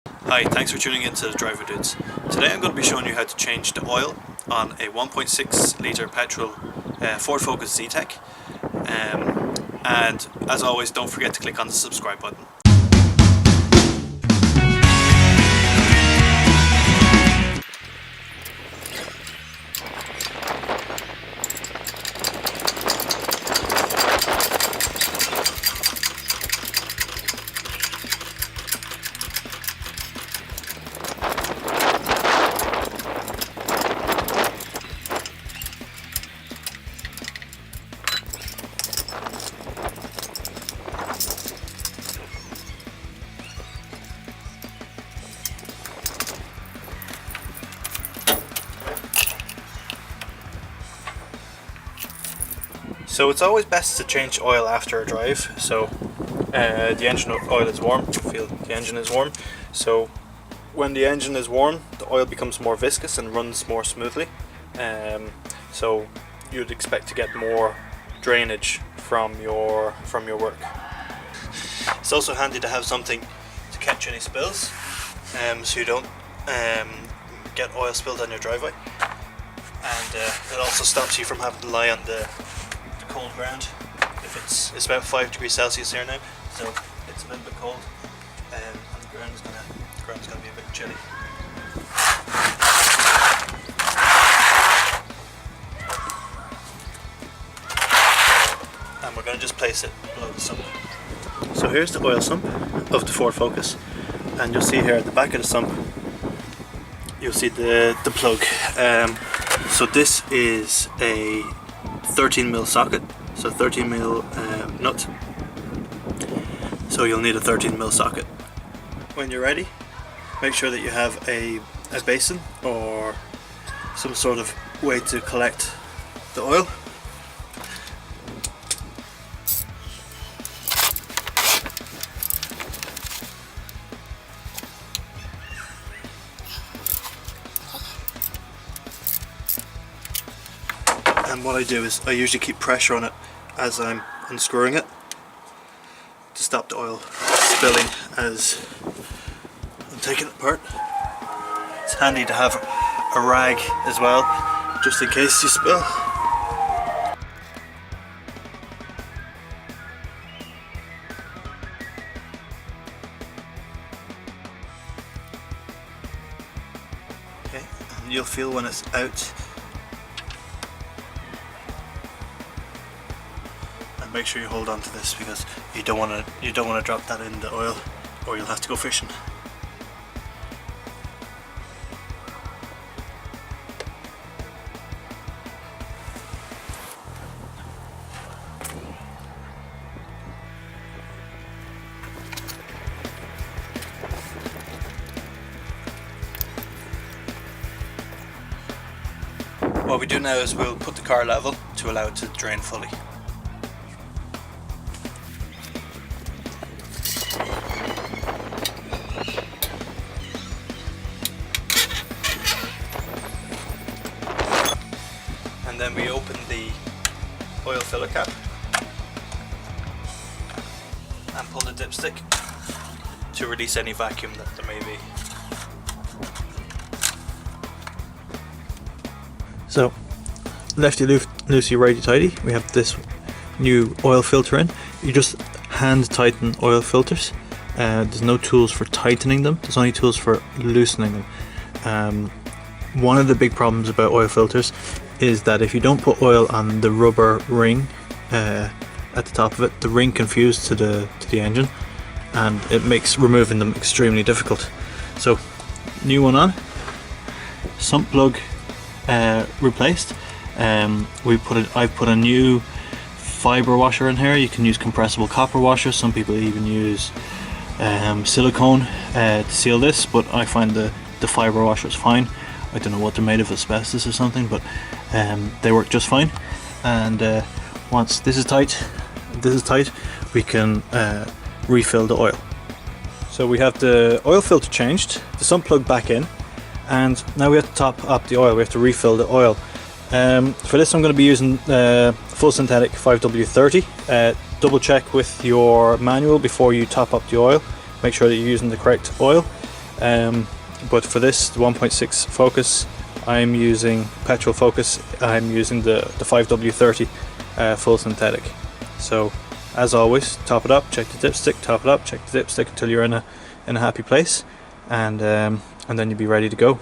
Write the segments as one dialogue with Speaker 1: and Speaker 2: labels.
Speaker 1: Hi, thanks for tuning in to the Driver Dudes. Today I'm going to be showing you how to change the oil on a 1.6 litre petrol Ford Focus Z-Tech. And as always, don't forget to click on the subscribe button. So it's always best to change oil after a drive, so the engine oil is warm, you feel the engine is warm, so when the engine is warm the oil becomes more viscous and runs more smoothly, so you'd expect to get more drainage from your work. It's also handy to have something to catch any spills, so you don't get oil spilled on your driveway, and it also stops you from having to lie on the cold ground. If it's about 5 degrees Celsius here now, so it's a little bit cold, and the ground's gonna be a bit chilly. And we're gonna just place it below the sump. So here's the oil sump of the Ford Focus, and you'll see here at the back of the sump you'll see the plug. So this is a 13mm socket, so 13mm nut, so you'll need a 13mm socket. When you're ready, make sure that you have a basin or some sort of way to collect the oil. And what I do is I usually keep pressure on it as I'm unscrewing it to stop the oil spilling as I'm taking it apart. It's handy to have a rag as well, just in case you spill. Okay, and you'll feel when it's out. Make sure you hold on to this because you don't want to drop that in the oil, or you'll have to go fishing. What we do now is we'll put the car level to allow it to drain fully. And then we open the oil filler cap and pull the dipstick to release any vacuum that there may be. So, lefty loosey, righty tighty, we have this new oil filter in. You just hand tighten oil filters. There's no tools for tightening them, there's only tools for loosening them. One of the big problems about oil filters is that if you don't put oil on the rubber ring at the top of it, the ring can fuse to the engine, and it makes removing them extremely difficult. So, new one on, sump plug replaced. I've put a new fiber washer in here. You can use compressible copper washers. Some people even use silicone to seal this, but I find the fiber washer is fine. I don't know what they're made of, asbestos or something, but they work just fine. And once this is tight, we can refill the oil. So we have the oil filter changed, the sump plug back in, and now we have to top up the oil. We have to refill the oil. For this I'm going to be using full synthetic 5W30. Double check with your manual before you top up the oil. Make sure that you're using the correct oil. But for this, the 1.6 focus, I'm using Petrol focus. I'm using the 5W30 full synthetic. So as always, top it up, check the dipstick, top it up, check the dipstick until you're in a happy place, and then you'll be ready to go.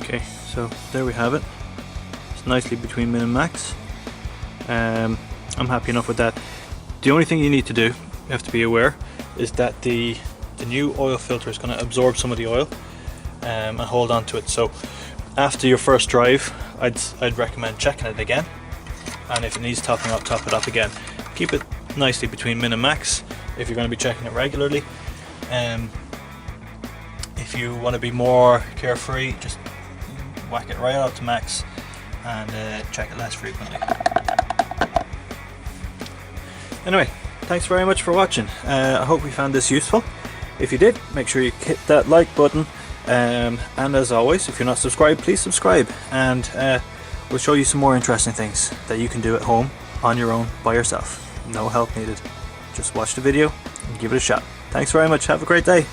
Speaker 1: Okay, so there we have it. It's nicely between min and max. I'm happy enough with that. The only thing you need to do, you have to be aware, is that the new oil filter is going to absorb some of the oil and hold on to it. So after your first drive, I'd recommend checking it again, and if it needs topping up, top it up again. Keep it nicely between min and max if you're going to be checking it regularly. If you want to be more carefree, just whack it right up to max and check it less frequently. Anyway, thanks very much for watching. I hope you found this useful. If you did, make sure you hit that like button, and as always, if you're not subscribed, please subscribe, and we'll show you some more interesting things that you can do at home on your own by yourself. No help needed. Just watch the video and give it a shot. Thanks very much. Have a great day.